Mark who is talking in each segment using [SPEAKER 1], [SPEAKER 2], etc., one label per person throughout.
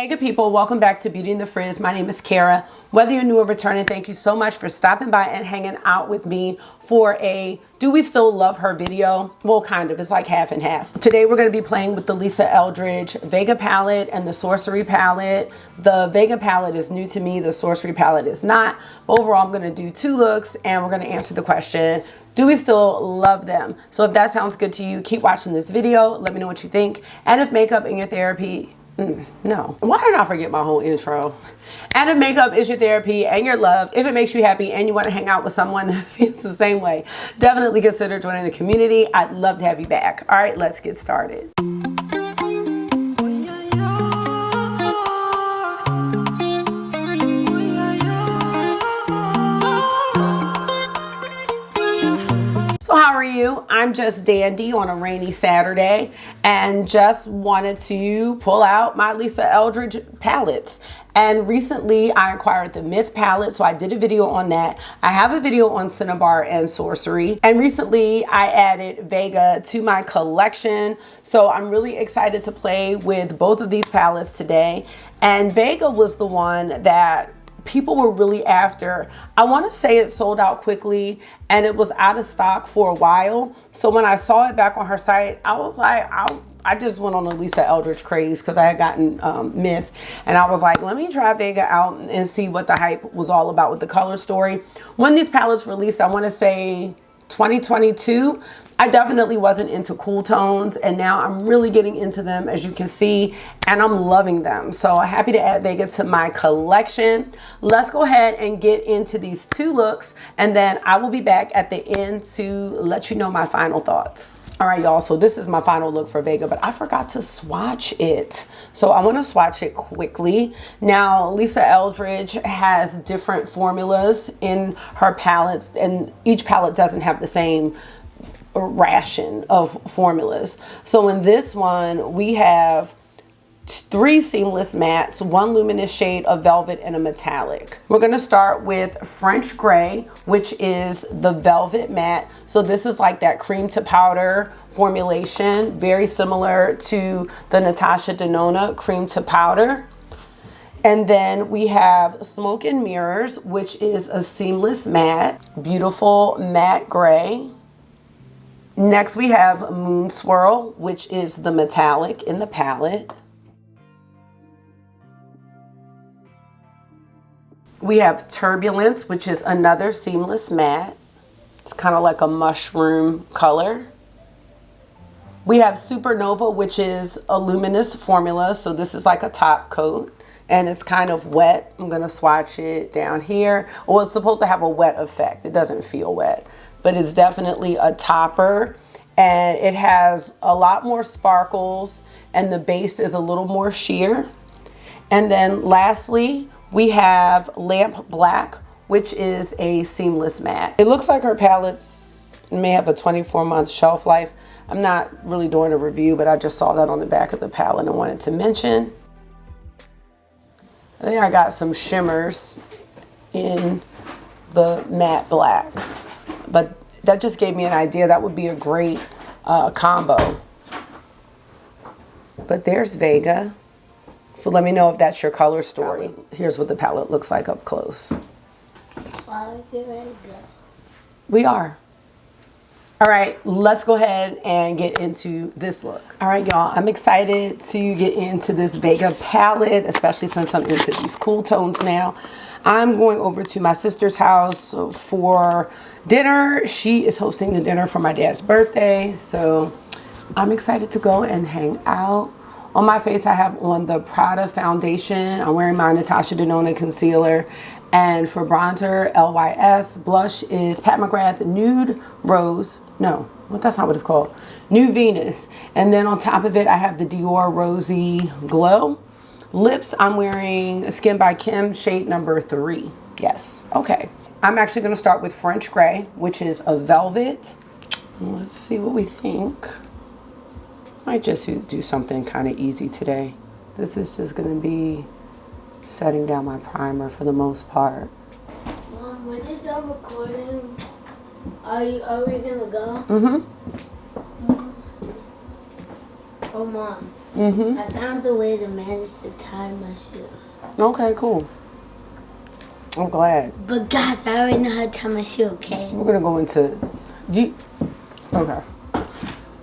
[SPEAKER 1] Hey good people, welcome back to Beauty and the Frizz. My name is Cara. Whether you're new or returning, thank you so much for stopping by and hanging out with me for a Do We Still Love Her video? Well, kind of, it's like half and half. Today we're going to be playing with the Lisa Eldridge Vega palette and the Sorcery palette. The Vega palette is new to me, the Sorcery palette is not. Overall, I'm going to do two looks and we're going to answer the question, do we still love them? So if that sounds good to you, keep watching this video. Let me know what you think. And if makeup in your therapy, no. Why did I forget my whole intro? And if makeup is your therapy and your love, if it makes you happy and you want to hang out with someone that feels the same way, definitely consider joining the community. I'd love to have you back. All right, let's get started. So how are you? I'm just dandy on a rainy Saturday and just wanted to pull out my Lisa Eldridge palettes. And recently I acquired the Myth palette, so I did a video on that. I have a video on Cinnabar and Sorcery. And recently I added Vega to my collection. So I'm really excited to play with both of these palettes today. And Vega was the one that people were really after. I want to say it sold out quickly and it was out of stock for a while. So when I saw it back on her site, I was like, I just went on a Lisa Eldridge craze because I had gotten Myth, and I was like, let me try Vega out and see what the hype was all about with the color story. When these palettes released, I want to say 2022, I definitely wasn't into cool tones, and now I'm really getting into them, as you can see, and I'm loving them. So happy to add Vega to my collection. Let's go ahead and get into these two looks, and then I will be back at the end to let you know my final thoughts. All right, y'all, so this is my final look for Vega, but I forgot to swatch it. So I want to swatch it quickly. Now, Lisa Eldridge has different formulas in her palettes, and each palette doesn't have the same ration of formulas. So in this one, we have 3 seamless mattes, 1 luminous shade of velvet, and a metallic. We're going to start with French Gray, which is the velvet matte. So this is like that cream to powder formulation, very similar to the Natasha Denona cream to powder. And then we have Smoke and Mirrors, which is a seamless matte, beautiful matte gray. Next we have Moon Swirl, which is the metallic in the palette. We have Turbulence, which is another seamless matte. It's kind of like a mushroom color. We have Supernova, which is a luminous formula. So this is like a top coat and it's kind of wet. I'm going to swatch it down here. Well, it's supposed to have a wet effect. It doesn't feel wet, but it's definitely a topper, and it has a lot more sparkles and the base is a little more sheer. And then lastly, we have Lamp Black, which is a seamless matte. It looks like her palettes may have a 24-month shelf life. I'm not really doing a review, but I just saw that on the back of the palette and wanted to mention. I think I got some shimmers in the matte black, but that just gave me an idea. That would be a great combo. But there's Vega. So let me know if that's your color story. Here's what the palette looks like up close. We are. All right, let's go ahead and get into this look. All right, y'all, I'm excited to get into this Vega palette, especially since I'm into these cool tones now. I'm going over to my sister's house for dinner. She is hosting the dinner for my dad's birthday, so I'm excited to go and hang out. On my face, I have on the Prada foundation. I'm wearing my Natasha Denona concealer. And for bronzer, LYS. Blush is Pat McGrath Nude Rose. No, that's not what it's called. New Venus. And then on top of it, I have the Dior Rosy Glow. Lips, I'm wearing Skin by Kim shade number 3. Yes, okay. I'm actually gonna start with French Gray, which is a velvet. Let's see what we think. Might just do something kind of easy today. This is just gonna be setting down my primer for the most part.
[SPEAKER 2] Mom, when is the recording? Are we gonna go?
[SPEAKER 1] Mm-hmm.
[SPEAKER 2] Oh, Mom. I found a way to manage to tie my shoe.
[SPEAKER 1] Okay, cool. I'm glad.
[SPEAKER 2] But guys, I already know how to tie my shoe, okay?
[SPEAKER 1] We're gonna go into okay.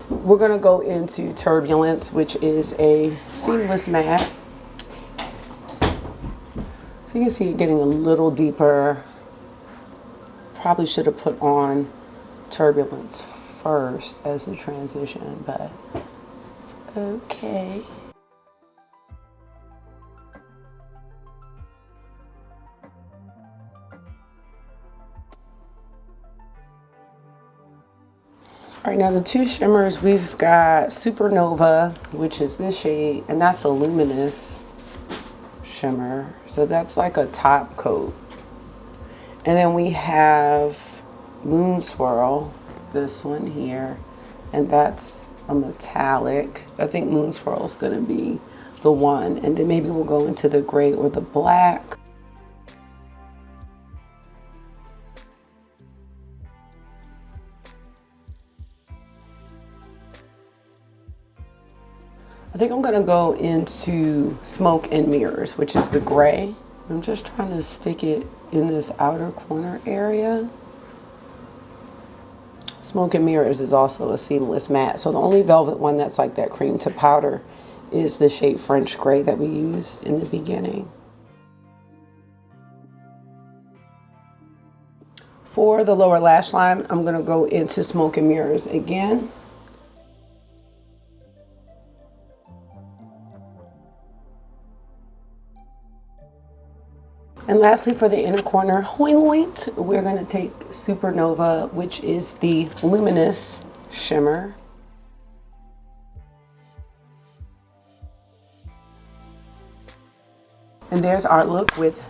[SPEAKER 1] We're gonna go into Turbulence, which is a seamless matte. So you can see it getting a little deeper. Probably should have put on Turbulence first as a transition, but it's okay. All right, now the two shimmers, we've got Supernova, which is this shade, and that's a luminous shimmer. So that's like a top coat. And then we have Moon Swirl, this one here, and that's a metallic. I think Moon Swirl is gonna be the one. And then maybe we'll go into the gray or the black. I think I'm gonna go into Smoke and Mirrors, which is the gray. I'm just trying to stick it in this outer corner area. Smoke and Mirrors is also a seamless matte. So the only velvet one that's like that cream to powder is the shade French Gray that we used in the beginning. For the lower lash line, I'm gonna go into Smoke and Mirrors again. And lastly, for the inner corner, we're going to take Supernova, which is the luminous shimmer. And there's our look with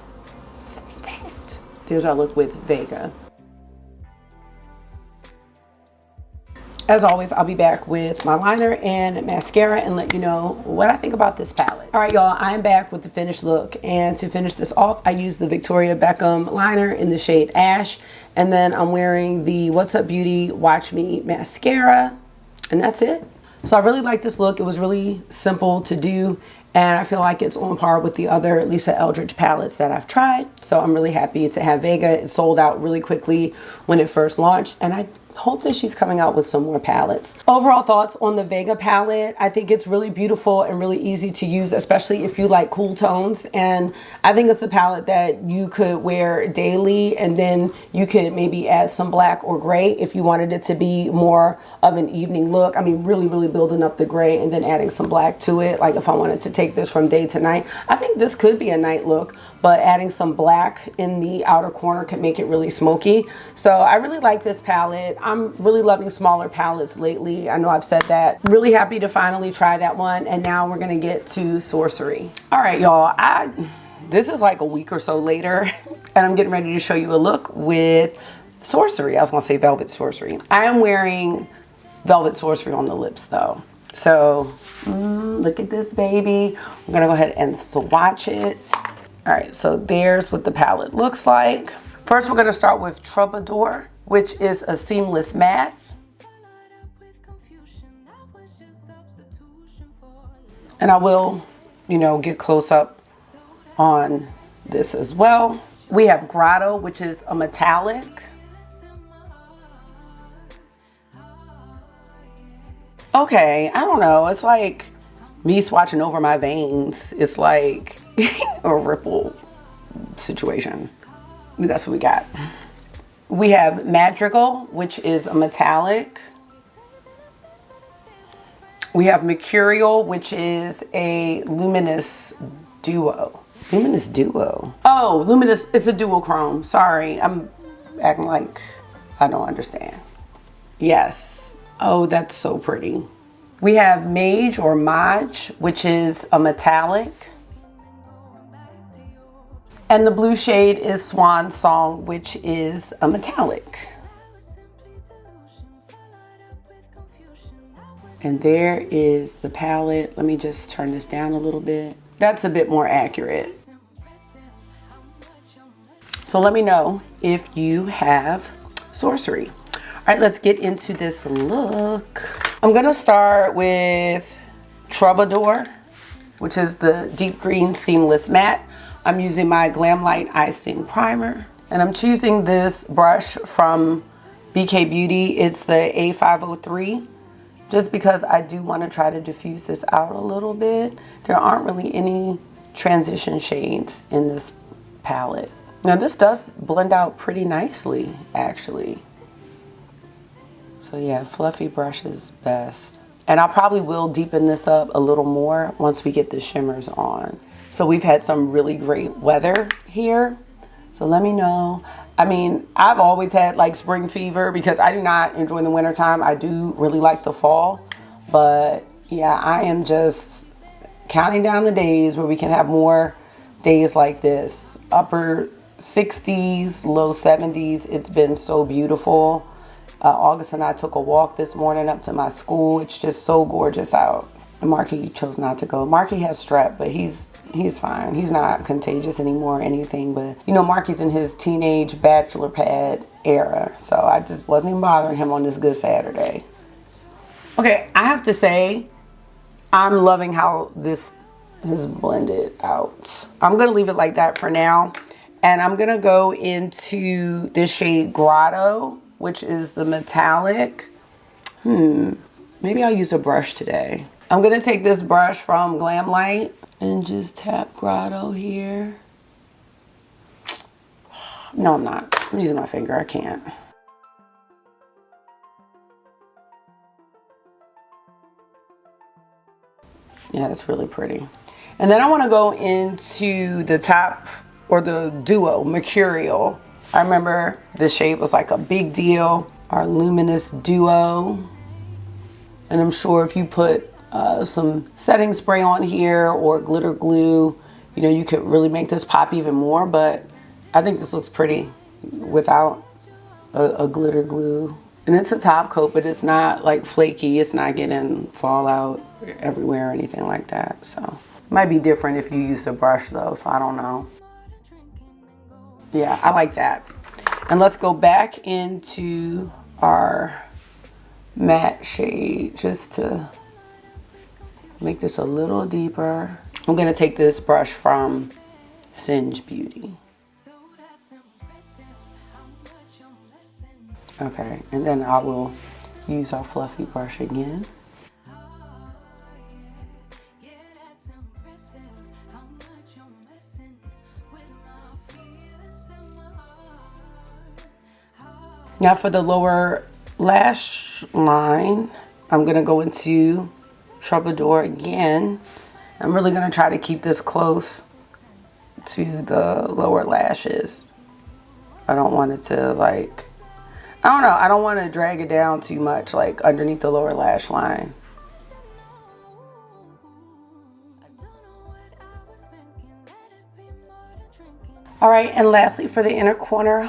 [SPEAKER 1] Vega. As always, I'll be back with my liner and mascara and let you know what I think about this palette. All right, y'all, I'm back with the finished look. And to finish this off, I used the Victoria Beckham liner in the shade Ash. And then I'm wearing the What's Up Beauty Watch Me mascara. And that's it. So I really like this look. It was really simple to do. And I feel like it's on par with the other Lisa Eldridge palettes that I've tried. So I'm really happy to have Vega. It sold out really quickly when it first launched. And I hope that she's coming out with some more palettes. Overall thoughts on the Vega palette. I think it's really beautiful and really easy to use, especially if you like cool tones. And I think it's a palette that you could wear daily, and then you could maybe add some black or gray if you wanted it to be more of an evening look. I mean, really building up the gray and then adding some black to it. Like if I wanted to take this from day to night, I think this could be a night look, but adding some black in the outer corner could make it really smoky. So I really like this palette. I'm really loving smaller palettes lately. I know I've said that. Really happy to finally try that one. And now we're gonna get to Sorcery. All right, y'all, this is like a week or so later and I'm getting ready to show you a look with Sorcery. I was gonna say Velvet Sorcery. I am wearing Velvet Sorcery on the lips though. So look at this baby. I'm gonna go ahead and swatch it. All right, so there's what the palette looks like. First, we're gonna start with Troubadour, which is a seamless matte. And I will, get close up on this as well. We have Grotto, which is a metallic. Okay, I don't know. It's like me swatching over my veins. It's like a ripple situation. That's what we got. We have Madrigal, which is a metallic. We have Mercurial, which is a luminous duo. Luminous duo? Oh, luminous, it's a duochrome. Sorry, I'm acting like I don't understand. Yes. Oh, that's so pretty. We have Mage or Maj, which is a metallic. And the blue shade is Swan Song, which is a metallic. And there is the palette. Let me just turn this down a little bit. That's a bit more accurate. So let me know if you have Sorcery. All right, let's get into this look. I'm gonna start with Troubadour, which is the deep green seamless matte. I'm using my Glam Light Icing Primer. And I'm choosing this brush from BK Beauty. It's the A503, just because I do want to try to diffuse this out a little bit. There aren't really any transition shades in this palette. Now this does blend out pretty nicely, actually. So yeah, fluffy brush is best. And I probably will deepen this up a little more once we get the shimmers on. So we've had some really great weather here. So let me know. I mean, I've always had like spring fever because I do not enjoy the winter time. I do really like the fall. But yeah, I am just counting down the days where we can have more days like this. Upper 60s, low 70s. It's been so beautiful. August and I took a walk this morning up to my school. It's just so gorgeous out. And Marky chose not to go. Marky has strep, but he's fine. He's not contagious anymore or anything, but you know, Marky's in his teenage bachelor pad era, so I just wasn't even bothering him on this good Saturday. Okay, I have to say, I'm loving how this is blended out. I'm gonna leave it like that for now, and I'm gonna go into this shade Grotto, which is the metallic. Maybe I'll use a brush today. I'm gonna take this brush from Glam Light and just tap Grotto here. No, I'm not. I'm using my finger. I can't. Yeah, that's really pretty. And then I want to go into the top, or the duo, Mercurial. I remember this shade was like a big deal. Our luminous duo. And I'm sure if you put some setting spray on here or glitter glue, you know, you could really make this pop even more, but I think this looks pretty without a glitter glue. And it's a top coat, but it's not like flaky. It's not getting fallout everywhere or anything like that. So it might be different if you use a brush though, so I don't know. Yeah, I like that. And let's go back into our matte shade just to make this a little deeper. I'm gonna take this brush from Singe Beauty. Okay, and then I will use our fluffy brush again. Now for the lower lash line, I'm gonna go into Troubadour again. I'm really gonna try to keep this close to the lower lashes. I don't want it to like, I don't know, I don't want to drag it down too much like underneath the lower lash line. All right, and lastly for the inner corner,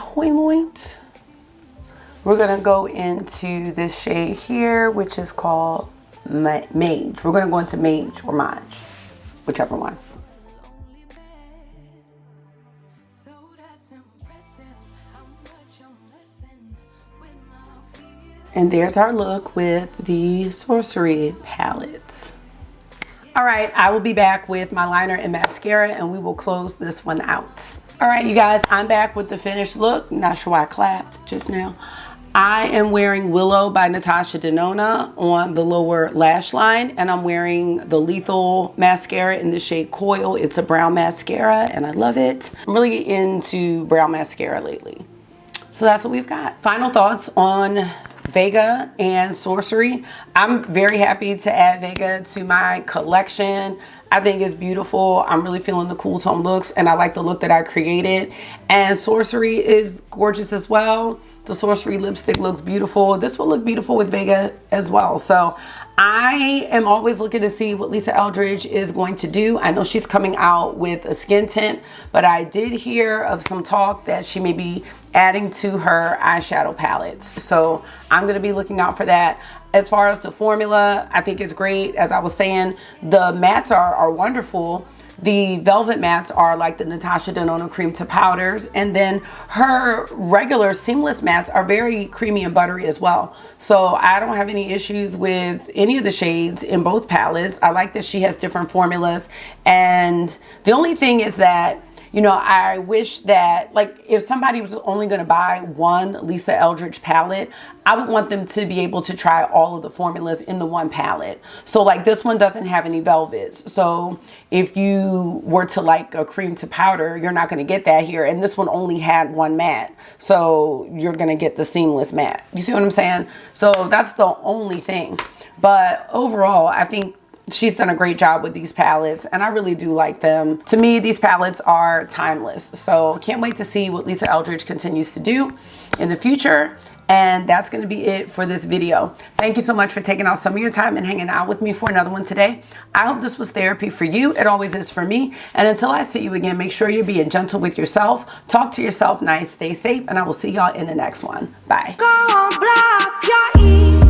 [SPEAKER 1] we're gonna go into this shade here, which is called Mage. We're gonna go into Mage or Mage, whichever one. And there's our look with the Sorcery palettes. All right, I will be back with my liner and mascara and we will close this one out. All right, you guys, I'm back with the finished look. Not sure why I clapped just now. I am wearing Willow by Natasha Denona on the lower lash line, and I'm wearing the Lethal mascara in the shade Coil. It's a brown mascara and I love it. I'm really into brown mascara lately. So that's what we've got. Final thoughts on Vega and Sorcery. I'm very happy to add Vega to my collection. I think it's beautiful. I'm really feeling the cool tone looks and I like the look that I created. And Sorcery is gorgeous as well. The Sorcery lipstick looks beautiful. This will look beautiful with Vega as well. So I am always looking to see what Lisa Eldridge is going to do. I know she's coming out with a skin tint, but I did hear of some talk that she may be adding to her eyeshadow palettes. So I'm going to be looking out for that. As far as the formula, I think it's great. As I was saying, the mattes are wonderful. The velvet mattes are like the Natasha Denona cream to powders, and then her regular seamless mattes are very creamy and buttery as well. So I don't have any issues with any of the shades in both palettes. I like that she has different formulas, and the only thing is that, you know, I wish that, like, if somebody was only going to buy one Lisa Eldridge palette, I would want them to be able to try all of the formulas in the one palette. So like this one doesn't have any velvets. So if you were to like a cream to powder, you're not going to get that here. And this one only had one matte. So you're going to get the seamless matte. You see what I'm saying? So that's the only thing. But overall, I think she's done a great job with these palettes, and I really do like them. To me, these palettes are timeless. So can't wait to see what Lisa Eldridge continues to do in the future. And that's going to be it for this video. Thank you so much for taking out some of your time and hanging out with me for another one today. I hope this was therapy for you. It always is for me. And until I see you again, make sure you're being gentle with yourself. Talk to yourself nice, stay safe, and I will see y'all in the next one. Bye. Go on, blow up your